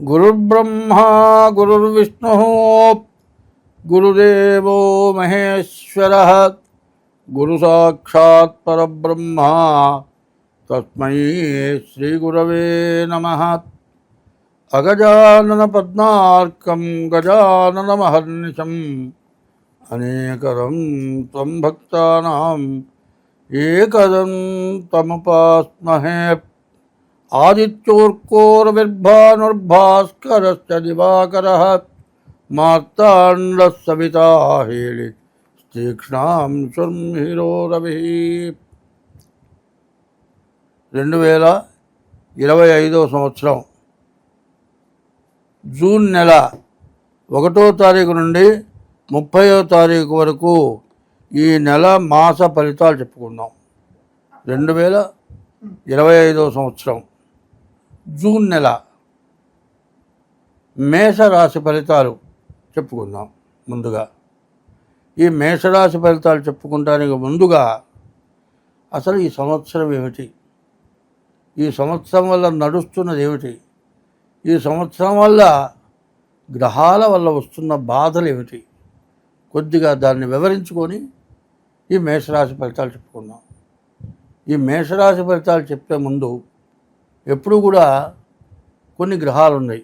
గురుర్బ్రహ్మా గురుర్విష్ణుః గురుదేవో మహేశ్వరః గురు సాక్షాత్ పరబ్రహ్మ తస్మై శ్రీ గురవే నమః. అగజానన పద్మార్కం గజానన మహర్నిశం అనేకదం త్వం భక్తానాం ఏకదంతముపాస్మహే. ఆదిత్యోర్కోరవిర్భానుర్భాస్కరశ్చ దివాకరః మార్తాండః సవితా హేళి తీక్ష్ణాం శుర్మిహిరో రవిః. 2025 సంవత్సరం జూన్ నెల 1వ తారీఖు నుండి 30వ తారీఖు వరకు ఈ నెల మాస ఫలితాలు చెప్పుకుందాం. 2025 సంవత్సరం జూన్ నెల మేషరాశి ఫలితాలు చెప్పుకుందాం. ముందుగా ఈ మేషరాశి ఫలితాలు చెప్పుకుంటానికి ముందుగా అసలు ఈ సంవత్సరం ఏమిటి, ఈ సంవత్సరం వల్ల నడుస్తున్నది ఏమిటి, ఈ సంవత్సరం వల్ల గ్రహాల వల్ల వస్తున్న బాధలు ఏమిటి, కొద్దిగా దాన్ని వివరించుకొని ఈ మేషరాశి ఫలితాలు చెప్పుకుందాం. ఈ మేషరాశి ఫలితాలు చెప్పే ముందు ఎప్పుడు కూడా కొన్ని గ్రహాలు ఉన్నాయి.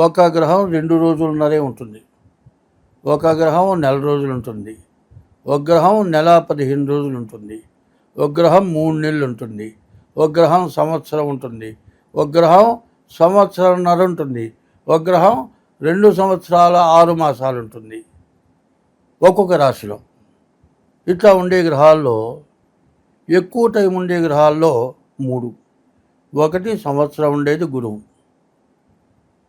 ఒక గ్రహం 2 రోజులున్నరే ఉంటుంది, ఒక గ్రహం నెల రోజులు ఉంటుంది, ఒక గ్రహం నెల 15 రోజులు ఉంటుంది, ఒక గ్రహం 3 నెలలు ఉంటుంది, ఒక గ్రహం సంవత్సరం ఉంటుంది, ఒక గ్రహం సంవత్సరంన్నర ఉంటుంది, ఒక గ్రహం 2 సంవత్సరాల 6 మాసాలు ఉంటుంది ఒక్కొక్క రాశిలో. ఇట్లా ఉండే గ్రహాల్లో ఎక్కువ టైం ఉండే గ్రహాల్లో 3. ఒకటి సంవత్సరం ఉండేది గురువు,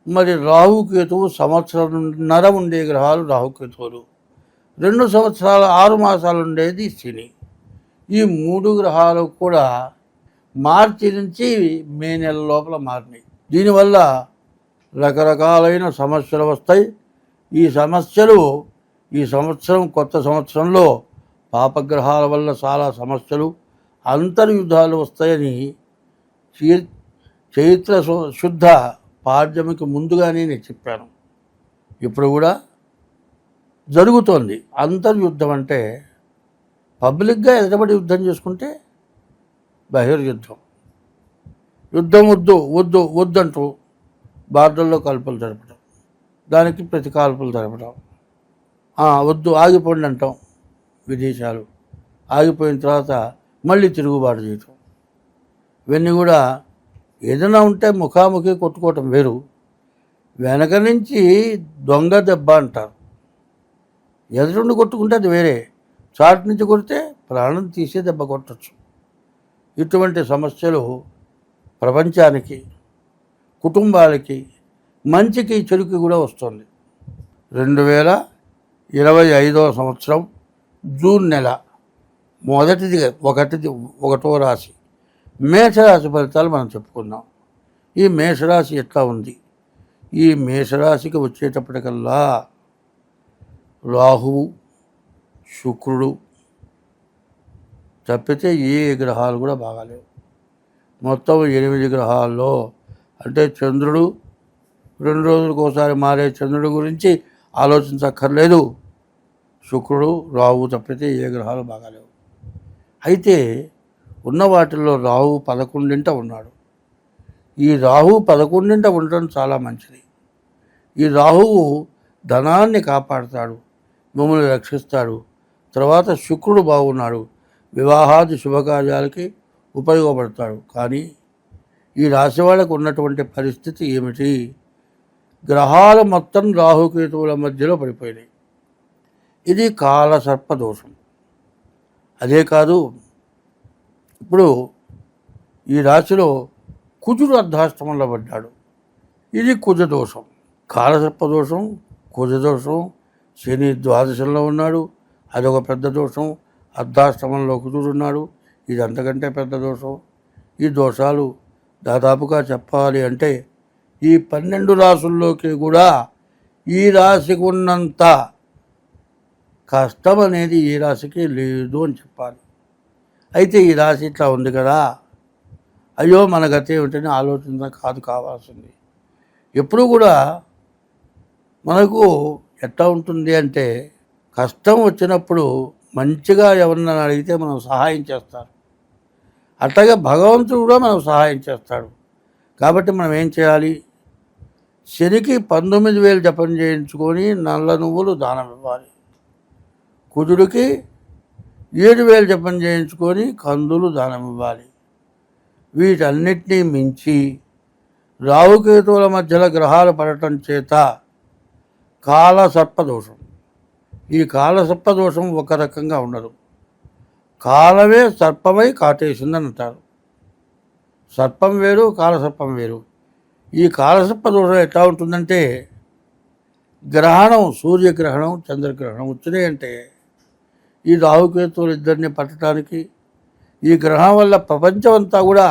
మరి రాహుకేతువు సంవత్సరంన్నర ఉండే గ్రహాలు రాహుకేతువులు, 2 సంవత్సరాల 6 మాసాలు ఉండేది శని. ఈ 3 గ్రహాలు కూడా మార్చి నుంచి మే నెల లోపల మారినాయి. దీనివల్ల రకరకాలైన సమస్యలు వస్తాయి. ఈ సమస్యలు ఈ సంవత్సరం కొత్త సంవత్సరంలో పాపగ్రహాల వల్ల చాలా సమస్యలు, అంతర్యుద్ధాలు వస్తాయని చైత్ర శుద్ధ పాడ్యమికి ముందుగానే నేను చెప్పాను. ఇప్పుడు కూడా జరుగుతోంది. అంతర్యుద్ధం అంటే పబ్లిక్గా ఎదుటబడి యుద్ధం చేసుకుంటే బహిర్యుద్ధం. యుద్ధం వద్దు వద్దు వద్దంటూ బార్డర్లో కాల్పులు జరపడం, దానికి ప్రతి కాల్పులు జరపడం, వద్దు ఆగిపోండి అంటాం. విదేశాలు ఆగిపోయిన తర్వాత మళ్ళీ తిరుగుబాటు చేయటం, ఇవన్నీ కూడా ఏదైనా ఉంటే ముఖాముఖి కొట్టుకోవటం వేరు, వెనక నుంచి దొంగ దెబ్బ అంటారు. ఎదురుండి కొట్టుకుంటే అది వేరే, చాటు నుంచి కొడితే ప్రాణం తీసే దెబ్బ కొట్టచ్చు. ఇటువంటి సమస్యలు ప్రపంచానికి, కుటుంబాలకి, మంచికి చెడుకి కూడా వస్తుంది. 2025 సంవత్సరం జూన్ నెల ఒకటో రాశి మేషరాశి ఫలితాలు మనం చెప్పుకుందాం. ఈ మేషరాశి ఎట్లా ఉంది? ఈ మేషరాశికి వచ్చేటప్పటికల్లా రాహువు, శుక్రుడు తప్పితే ఏ గ్రహాలు కూడా బాగాలేవు. మొత్తం 8 గ్రహాల్లో అంటే చంద్రుడు 2 రోజులకు ఒకసారి మారే చంద్రుడి గురించి ఆలోచించక్కర్లేదు. శుక్రుడు, రాహువు తప్పితే ఏ గ్రహాలు బాగాలేవు. అయితే ఉన్న వాటిల్లో రాహువు 11ంట ఉన్నాడు. ఈ రాహువు 11ంట ఉండటం చాలా మంచిది. ఈ రాహువు ధనాన్ని కాపాడుతాడు, మిమ్మల్ని రక్షిస్తాడు. తర్వాత శుక్రుడు బాగున్నాడు, వివాహాది శుభకార్యాలకి ఉపయోగపడతాడు. కానీ ఈ రాశి వాళ్ళకు ఉన్నటువంటి పరిస్థితి ఏమిటి? గ్రహాలు మొత్తం రాహుకేతువుల మధ్యలో పడిపోయినాయి. ఇది కాలసర్ప దోషం. అదే కాదు, ఇప్పుడు ఈ రాశిలో కుజుడు అర్ధాష్టమంలో పడ్డాడు. ఇది కుజదోషం, కాలసర్పదోషం, కుజదోషం. శని ద్వాదశంలో ఉన్నాడు, అదొక పెద్ద దోషం. అర్ధాష్టమంలో కుజుడు ఉన్నాడు, ఇది అంతకంటే పెద్ద దోషం. ఈ దోషాలు దాదాపుగా చెప్పాలి అంటే ఈ 12 రాసుల్లోకి కూడా ఈ రాశికి ఉన్నంత కష్టం అనేది ఈ రాశికి లేదు అని చెప్పాలి. అయితే ఈ రాశి ఇట్లా ఉంది కదా, అయ్యో మన గతి ఏమిటని ఆలోచన కావాల్సింది. ఎప్పుడు కూడా మనకు ఎట్లా ఉంటుంది అంటే కష్టం వచ్చినప్పుడు మంచిగా ఎవరినైనా అడిగితే మనం సహాయం చేస్తారు. అట్లాగే భగవంతుడు కూడా మనకు సహాయం చేస్తాడు. కాబట్టి మనం ఏం చేయాలి? శనికి 19,000 జపం చేయించుకొని నల్ల నువ్వులు దానం ఇవ్వాలి. కుజుడికి 7,000 జపం చేయించుకొని కందులు దానం ఇవ్వాలి. వీటన్నిటినీ మించి రాహుకేతువుల మధ్యలో గ్రహాలు పడటం చేత కాలసర్పదోషం. ఈ కాలసర్పదోషం ఒక రకంగా ఉండదు. కాలమే సర్పమై కాటేసిందని అంటారు. సర్పం వేరు, కాలసర్పం వేరు. ఈ కాలసర్పదోషం ఎట్లా ఉంటుందంటే గ్రహణం, సూర్యగ్రహణం, చంద్రగ్రహణం వచ్చినాయంటే ఈ రాహుకేతువులు ఇద్దరిని పట్టడానికి, ఈ గ్రహం వల్ల ప్రపంచం అంతా కూడా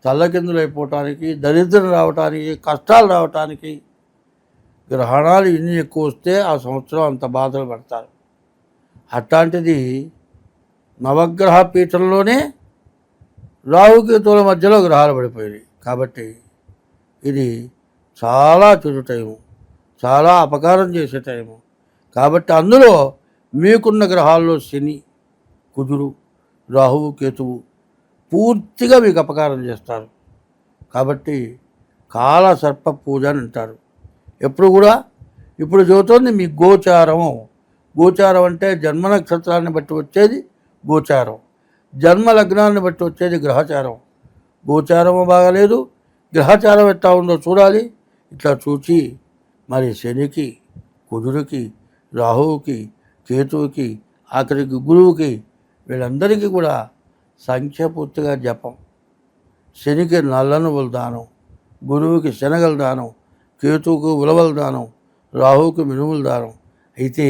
తల్లకిందులైపోవటానికి, దరిద్రం రావటానికి, కష్టాలు రావటానికి, గ్రహణాలు ఇన్ని ఎక్కువ వస్తే ఆ సంవత్సరం అంత బాధలు పడతారు. అట్లాంటిది నవగ్రహ పీఠంలోనే రాహుకేతువుల మధ్యలో గ్రహాలు పడిపోయాయి. కాబట్టి ఇది చాలా చెడు టైము, చాలా అపకారం చేసే టైము. కాబట్టి అందులో మీకున్న గ్రహాల్లో శని, కుజుడు, రాహువు, కేతువు పూర్తిగా మీకు అపకారం చేస్తారు. కాబట్టి కాలసర్ప పూజ అని అంటారు. ఎప్పుడు కూడా ఇప్పుడు చెబుతోంది మీ గోచారము. గోచారం అంటే జన్మ నక్షత్రాన్ని బట్టి వచ్చేది గోచారం, జన్మ లగ్నాన్ని బట్టి వచ్చేది గ్రహచారం. గోచారము బాగాలేదు, గ్రహచారం ఎట్లా ఉందో చూడాలి. ఇట్లా చూచి మరి శనికి, కుజుడికి, రాహువుకి, కేతువుకి, ఆఖరికి గురువుకి వీళ్ళందరికీ కూడా సంఖ్యాపూర్తిగా జపం. శనికి నల్ల నువ్వుల దానం, గురువుకి శనగల దానం, కేతువుకు ఉలవల దానం, రాహువుకి మినుముల దానం. అయితే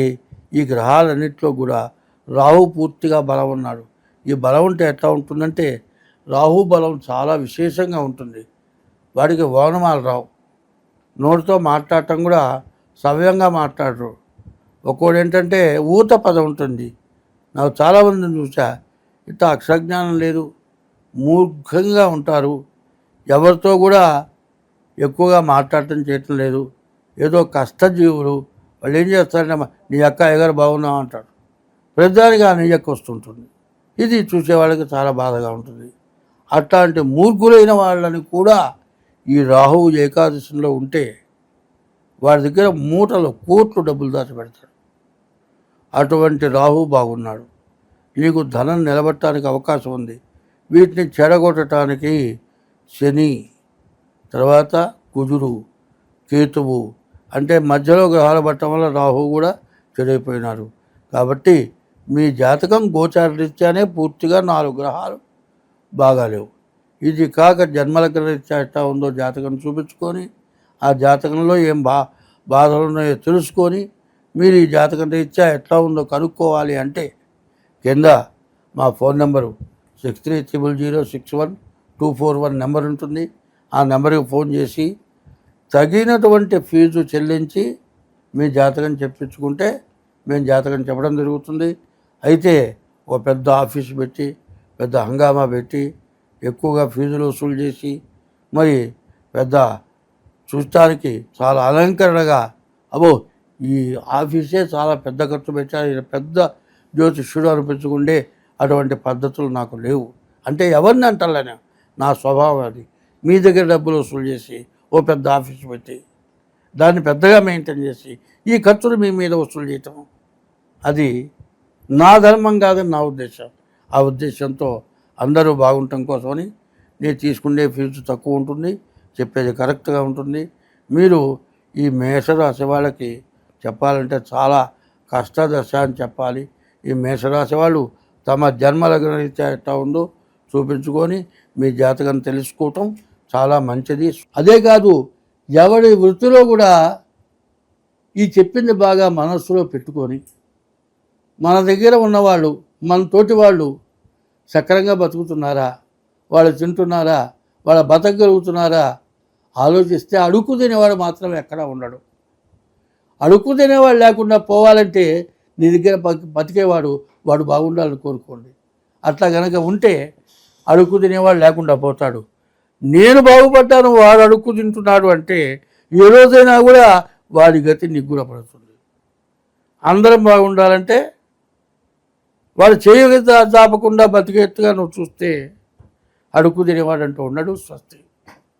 ఈ గ్రహాలన్నింటిలో కూడా రాహు పూర్తిగా బలం ఉన్నాడు. ఈ బలం ఉంటే ఎట్లా ఉంటుందంటే రాహు బలం చాలా విశేషంగా ఉంటుంది. వాడికి ఓనమాలు రావు, నోటితో మాట్లాడటం కూడా సవ్యంగా మాట్లాడరు. ఒక్కోడు ఏంటంటే ఊత పదం ఉంటుంది. నాకు చాలామందిని చూసా, ఇంత అక్షరజ్ఞానం లేదు, మూర్ఖంగా ఉంటారు, ఎవరితో కూడా ఎక్కువగా మాట్లాడటం చేయటం లేదు, ఏదో కష్టజీవులు. వాళ్ళు ఏం చేస్తారంటే నీ అక్క ఎగరు బాగున్నావు అంటాడు. ప్రతిదానికి ఆ నీ అక్క వస్తుంటుంది. ఇది చూసేవాళ్ళకి చాలా బాధగా ఉంటుంది. అట్లాంటి మూర్ఖులైన వాళ్ళని కూడా ఈ రాహువు ఏకాదశిలో ఉంటే వాడి దగ్గర మూటలు కోట్లు డబ్బులు దాచిపెడతాడు. అటువంటి రాహువు బాగున్నాడు. నీకు ధనం నిలబెట్టడానికి అవకాశం ఉంది. వీటిని చెడగొట్టడానికి శని, తర్వాత కుజుడు, కేతువు అంటే మధ్యలో గ్రహాలు పట్టడం వల్ల రాహువు కూడా చెడైపోయినారు. కాబట్టి మీ జాతకం గోచార రీత్యానే పూర్తిగా 4 గ్రహాలు బాగాలేవు. ఇది కాక జన్మలగ్న రీత్యా ఎట్లా ఉందో జాతకం చూపించుకొని ఆ జాతకంలో ఏం బాధలు ఉన్నాయో తెలుసుకొని మీరు ఈ జాతకం రీత్యా ఎట్లా ఉందో కనుక్కోవాలి అంటే కింద మా ఫోన్ నెంబరు 6300061241 నెంబర్ ఉంటుంది. ఆ నెంబర్కి ఫోన్ చేసి తగినటువంటి ఫీజు చెల్లించి మీ జాతకం చెప్పించుకుంటే మేము జాతకం చెప్పడం జరుగుతుంది. అయితే ఒక పెద్ద ఆఫీసు పెట్టి పెద్ద హంగామా పెట్టి ఎక్కువగా ఫీజులు వసూలు చేసి మరి పెద్ద చూడటానికి చాలా అలంకరణగా అబ్బో ఈ ఆఫీసే చాలా పెద్ద ఖర్చు పెట్టాలి, పెద్ద జ్యోతిష్యుడు అనిపించుకుంటే అటువంటి పద్ధతులు నాకు లేవు అంటే ఎవరిని అంటాలని నా స్వభావం అది. మీ దగ్గర డబ్బులు వసూలు చేసి ఓ పెద్ద ఆఫీసు పెట్టి దాన్ని పెద్దగా మెయింటైన్ చేసి ఈ ఖర్చులు మీ మీద వసూలు చేయటం అది నా ధర్మం కాదని నా ఉద్దేశం. ఆ ఉద్దేశంతో అందరూ బాగుండటం కోసమని నేను తీసుకునే ఫీజు తక్కువ ఉంటుంది, చెప్పేది కరెక్ట్గా ఉంటుంది. మీరు ఈ మేషరాశి వాళ్ళకి చెప్పాలంటే చాలా కష్టదశ అని చెప్పాలి. ఈ మేషరాశి వాళ్ళు తమ జన్మలగ్న రీత్యా ఎట్లా ఉందో చూపించుకొని మీ జాతకం తెలుసుకోవటం చాలా మంచిది. అదే కాదు, ఎవరి వృత్తిలో కూడా ఈ చెప్పింది బాగా మనస్సులో పెట్టుకొని మన దగ్గర ఉన్నవాళ్ళు, మన తోటి వాళ్ళు సక్రంగా బతుకుతున్నారా, వాళ్ళు తింటున్నారా, వాళ్ళ బతకగలుగుతున్నారా ఆలోచిస్తే అడుక్కు తినేవాడు మాత్రం ఎక్కడా ఉండడు. అడుక్కు తినేవాడు లేకుండా పోవాలంటే నీ దగ్గర బతికేవాడు వాడు బాగుండాలని కోరుకోండి. అట్లా కనుక ఉంటే అడుక్కు తినేవాడు లేకుండా పోతాడు. నేను బాగుపడ్డాను, వాడు అడుక్కు తింటున్నాడు అంటే ఏ రోజైనా కూడా వాడి గతి నిగ్గురపడుతుంది. అందరం బాగుండాలంటే వాడు చేయగ దాపకుండా బతికేట్టుగా నువ్వు చూస్తే అడుక్కు తినేవాడంటూ ఉన్నాడు. స్వస్తి.